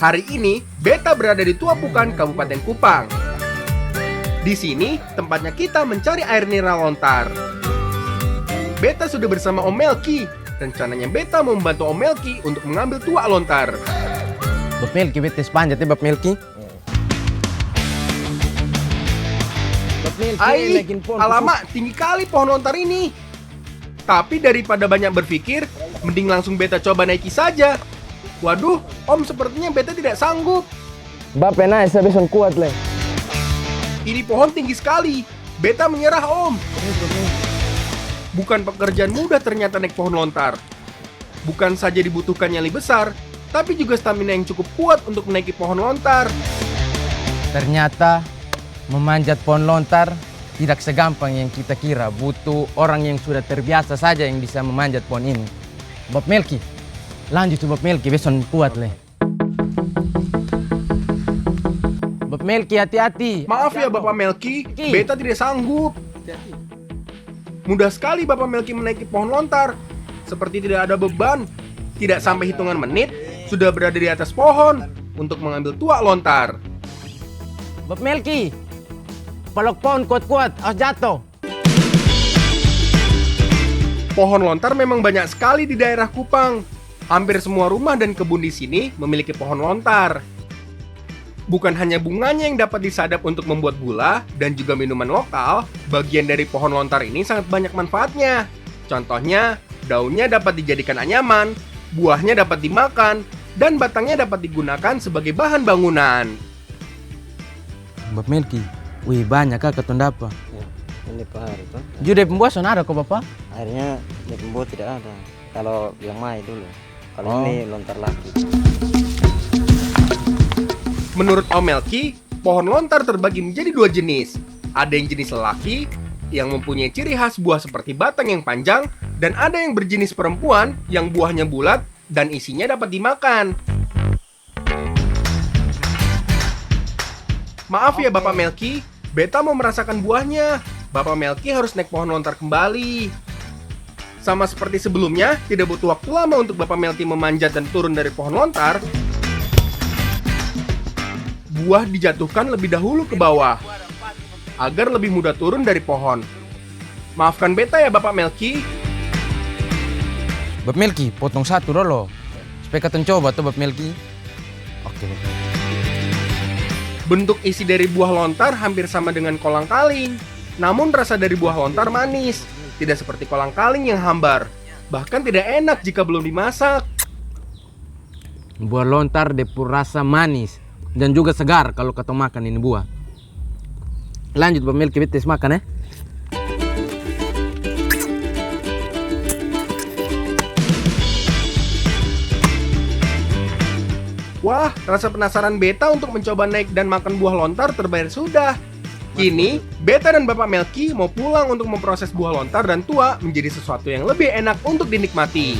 Hari ini, Beta berada di Tuapukan, Kabupaten Kupang. Di sini, tempatnya kita mencari air mineral lontar. Beta sudah bersama Om Melki. Rencananya Beta mau membantu Om Melki untuk mengambil tuak lontar. Bab Melki, beta sepanjat ya Bab Melki. Bab Melki, Alamak, tinggi kali pohon lontar ini. Tapi daripada banyak berpikir, mending langsung Beta coba naiki saja. Waduh, Om sepertinya Beta tidak sanggup. Bab naik, saya besok kuat le. Ini pohon tinggi sekali. Beta menyerah, Om. Bukan pekerjaan mudah ternyata naik pohon lontar. Bukan saja dibutuhkan nyali besar, tapi juga stamina yang cukup kuat untuk menaiki pohon lontar. Ternyata memanjat pohon lontar tidak segampang yang kita kira. Butuh orang yang sudah terbiasa saja yang bisa memanjat pohon ini. Bab Melki, lanjut tuh Bab Melki, besok kuat le. Bab Melki, hati-hati. Maaf ya Bapak Melki, Beta tidak sanggup. Mudah sekali Bapak Melki menaiki pohon lontar. Seperti tidak ada beban. Tidak sampai hitungan menit, sudah berada di atas pohon untuk mengambil tuak lontar. Bab Melki, peluk pohon kuat-kuat, awas jatuh. Pohon lontar memang banyak sekali di daerah Kupang. Hampir semua rumah dan kebun di sini memiliki pohon lontar. Bukan hanya bunganya yang dapat disadap untuk membuat gula dan juga minuman lokal, bagian dari pohon lontar ini sangat banyak manfaatnya. Contohnya, daunnya dapat dijadikan anyaman, buahnya dapat dimakan, dan batangnya dapat digunakan sebagai bahan bangunan. Bab Melki, wih banyak kak ketunda apa? Ya, ini Pak Hari tuh. Jude pembuat ada kok Bapak? Akhirnya di pembuat tidak ada. Kalau yang mai dulu. Kalau ini lontar lagi. Menurut Om Melki, pohon lontar terbagi menjadi dua jenis. Ada yang jenis lelaki, yang mempunyai ciri khas buah seperti batang yang panjang, dan ada yang berjenis perempuan, yang buahnya bulat, dan isinya dapat dimakan. Maaf ya Bapak Melki, Beta mau merasakan buahnya. Bapak Melki harus naik pohon lontar kembali. Sama seperti sebelumnya, tidak butuh waktu lama untuk Bapak Melki memanjat dan turun dari pohon lontar. Buah dijatuhkan lebih dahulu ke bawah, agar lebih mudah turun dari pohon. Maafkan Beta ya Bapak Melki. Bab Melki, potong satu dulu. Supaya kita coba tuh Bab Melki. Oke. Bentuk isi dari buah lontar hampir sama dengan kolang kaling. Namun rasa dari buah lontar manis, tidak seperti kolang kaling yang hambar. Bahkan tidak enak jika belum dimasak. Buah lontar depur rasa manis dan juga segar kalau kita makan ini buah. Lanjut Bab Melki, betes makan ya. Wah, rasa penasaran Beta untuk mencoba naik dan makan buah lontar terbayar sudah. Kini, Beta dan Bapak Melki mau pulang untuk memproses buah lontar dan tuak menjadi sesuatu yang lebih enak untuk dinikmati.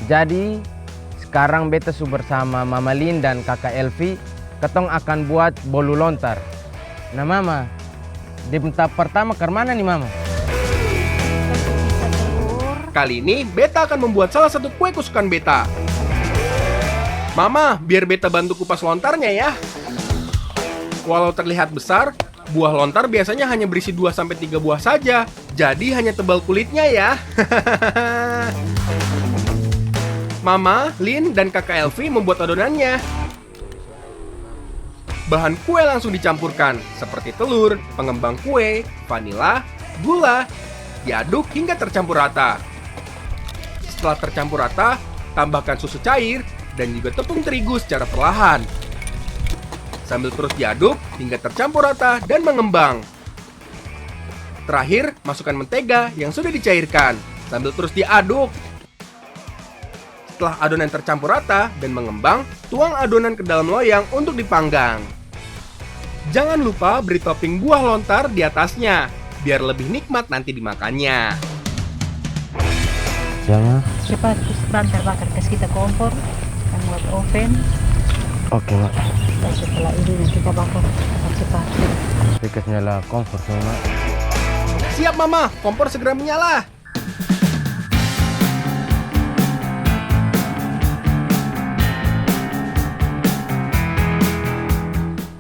Jadi sekarang beta su bersama Mama Lin dan Kakak Elvi, ketong akan buat bolu lontar. Nah Mama, di tahap pertama ke mana nih Mama? Kali ini Beta akan membuat salah satu kue kesukaan Beta. Mama, biar Beta bantu kupas lontarnya ya. Walau terlihat besar, buah lontar biasanya hanya berisi 2-3 buah saja. Jadi hanya tebal kulitnya ya. Mama, Lin, dan Kakak Elvi membuat adonannya. Bahan kue langsung dicampurkan, seperti telur, pengembang kue, vanila, gula, diaduk hingga tercampur rata. Setelah tercampur rata, tambahkan susu cair dan juga tepung terigu secara perlahan. Sambil terus diaduk hingga tercampur rata dan mengembang. Terakhir, masukkan mentega yang sudah dicairkan, sambil terus diaduk. Setelah adonan tercampur rata dan mengembang, tuang adonan ke dalam loyang untuk dipanggang. Jangan lupa beri topping buah lontar di atasnya, biar lebih nikmat nanti dimakannya. Jangan. Cepat bahan terbakar, kasih kita kompor, dan buat oven. Oke Mak. Dan setelah ini nanti kita bakar cepat. Bekas nyala kompor semua. Siap Mama, kompor segera menyala.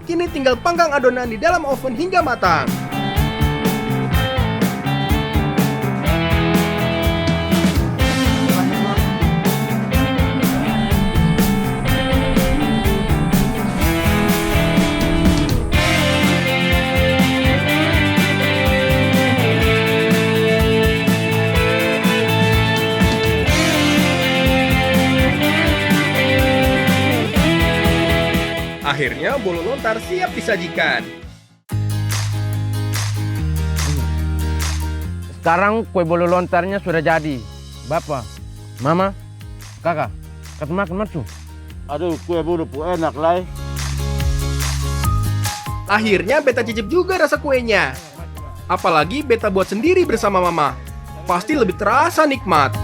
Kini tinggal panggang adonan di dalam oven hingga matang. Akhirnya bolu lontar siap disajikan. Sekarang kue bolu lontarnya sudah jadi. Bapak, Mama, Kakak, kata makan marsu. Aduh, kue bolu enak lah. Akhirnya beta cicip juga rasa kuenya. Apalagi beta buat sendiri bersama Mama. Pasti lebih terasa nikmat.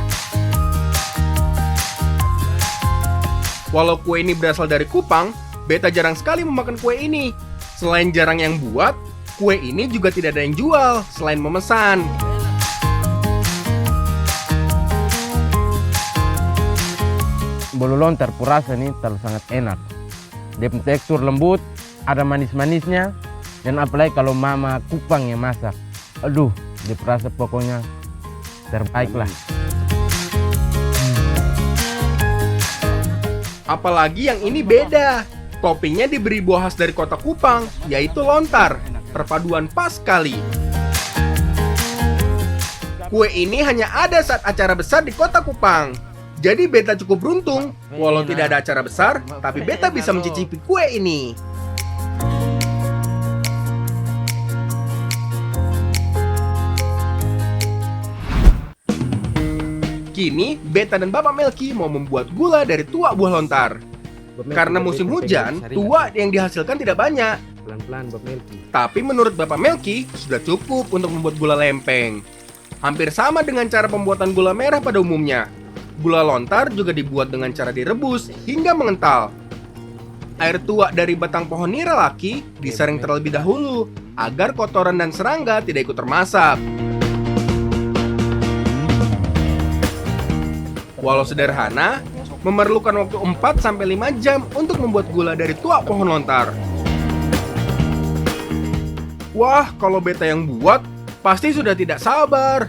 Walau kue ini berasal dari Kupang, beta jarang sekali memakan kue ini. Selain jarang yang buat, kue ini juga tidak ada yang jual selain memesan. Bolu lontar purasa nih terlalu sangat enak. Dia punya tekstur lembut, ada manis-manisnya, dan apalagi kalau Mama Kupang yang masak. Aduh, dia purasa pokoknya terbaik lah. Apalagi yang ini beda. Toppingnya diberi buah khas dari kota Kupang, yaitu lontar. Perpaduan pas sekali. Kue ini hanya ada saat acara besar di kota Kupang. Jadi beta cukup beruntung, walau tidak ada acara besar, tapi beta bisa mencicipi kue ini. Kini, beta dan Bapak Melki mau membuat gula dari tuak buah lontar. Karena musim hujan, tuak yang dihasilkan tidak banyak. Pelan-pelan Bapak Melki. Tapi menurut Bapak Melki, sudah cukup untuk membuat gula lempeng. Hampir sama dengan cara pembuatan gula merah pada umumnya. Gula lontar juga dibuat dengan cara direbus hingga mengental. Air tuak dari batang pohon nira laki disaring terlebih dahulu agar kotoran dan serangga tidak ikut termasap. Walau sederhana, memerlukan waktu 4-5 jam untuk membuat gula dari tuak pohon lontar. Wah, kalau beta yang buat, pasti sudah tidak sabar.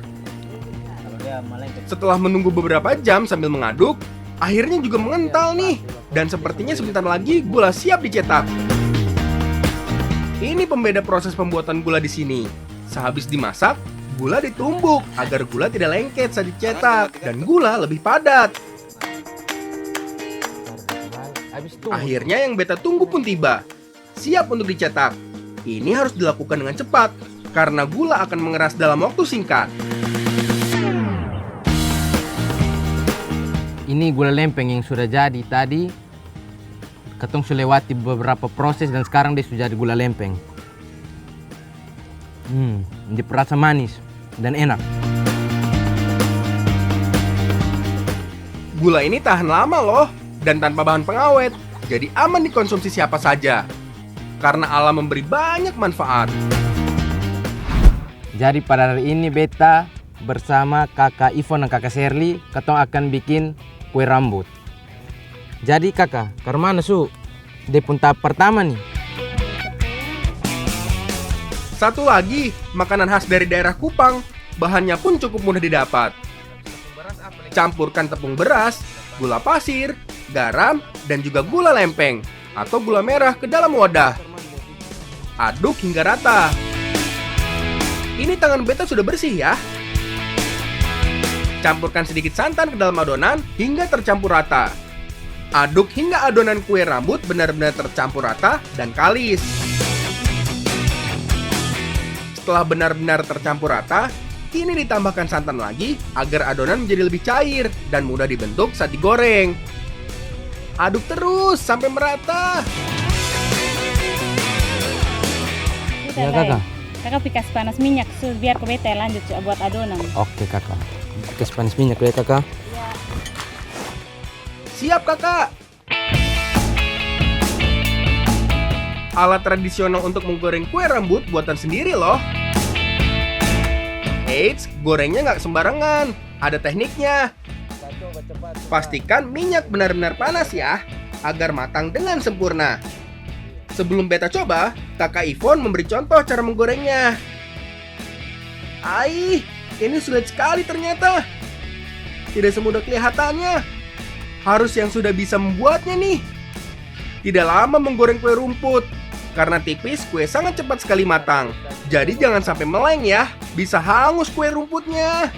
Setelah menunggu beberapa jam sambil mengaduk, akhirnya juga mengental nih. Dan sepertinya sebentar lagi gula siap dicetak. Ini pembeda proses pembuatan gula di sini. Sehabis dimasak, gula ditumbuk agar gula tidak lengket saat dicetak dan gula lebih padat. Akhirnya yang beta tunggu pun tiba. Siap untuk dicetak. Ini harus dilakukan dengan cepat karena gula akan mengeras dalam waktu singkat. Ini gula lempeng yang sudah jadi tadi. Ketong sudah lewati beberapa proses dan sekarang dia sudah jadi gula lempeng. Dia perasa manis dan enak. Gula ini tahan lama loh dan tanpa bahan pengawet, jadi aman dikonsumsi siapa saja. Karena alam memberi banyak manfaat. Jadi pada hari ini beta bersama kakak Ivon dan kakak Sherly, ketong akan bikin kue rambut. Jadi kakak, ke mana su? Dia pun tahap pertama nih. Satu lagi, makanan khas dari daerah Kupang, bahannya pun cukup mudah didapat. Campurkan tepung beras, gula pasir, garam, dan juga gula lempeng atau gula merah ke dalam wadah. Aduk hingga rata. Ini tangan beta sudah bersih ya. Campurkan sedikit santan ke dalam adonan hingga tercampur rata. Aduk hingga adonan kue rambut benar-benar tercampur rata dan kalis. Setelah benar-benar tercampur rata, kini ditambahkan santan lagi agar adonan menjadi lebih cair dan mudah dibentuk saat digoreng. Aduk terus sampai merata. Ya kakak. Kakak pikas panas minyak biar ke beta lanjut buat adonan. Oke kakak. Kasih panas minyak ya kakak. Siap kakak. alat tradisional untuk menggoreng kue rambut buatan sendiri loh. Eits, gorengnya nggak sembarangan, ada tekniknya. Pastikan minyak benar-benar panas ya, agar matang dengan sempurna. Sebelum beta coba, kakak Ivon memberi contoh cara menggorengnya. Aih, ini sulit sekali ternyata. Tidak semudah kelihatannya. Harus yang sudah bisa membuatnya nih. Tidak lama menggoreng kue rumput. Karena tipis, kue sangat cepat sekali matang. Jadi jangan sampai meleng ya, bisa hangus kue rumputnya.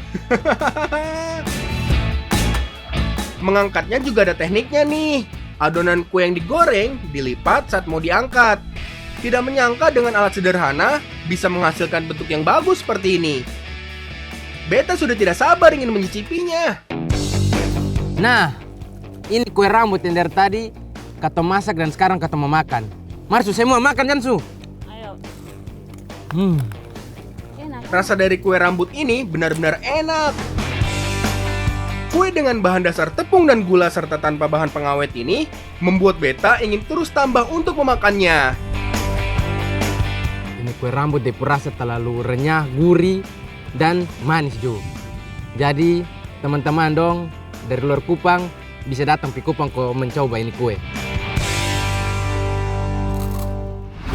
Mengangkatnya juga ada tekniknya nih. Adonan kue yang digoreng dilipat saat mau diangkat. Tidak menyangka dengan alat sederhana bisa menghasilkan bentuk yang bagus seperti ini. Beta sudah tidak sabar ingin mencicipinya. Nah, ini kue rambut yang dari tadi kata masak dan sekarang kata mau makan. Marsu, semua makan Jansu. Ayo. Enak. Rasa dari kue rambut ini benar-benar enak. Kue dengan bahan dasar tepung dan gula serta tanpa bahan pengawet ini membuat beta ingin terus tambah untuk memakannya. Ini kue rambut rasa terlalu renyah, gurih, dan manis juga. Jadi teman-teman dong dari luar Kupang bisa datang ke Kupang kok mencoba ini kue.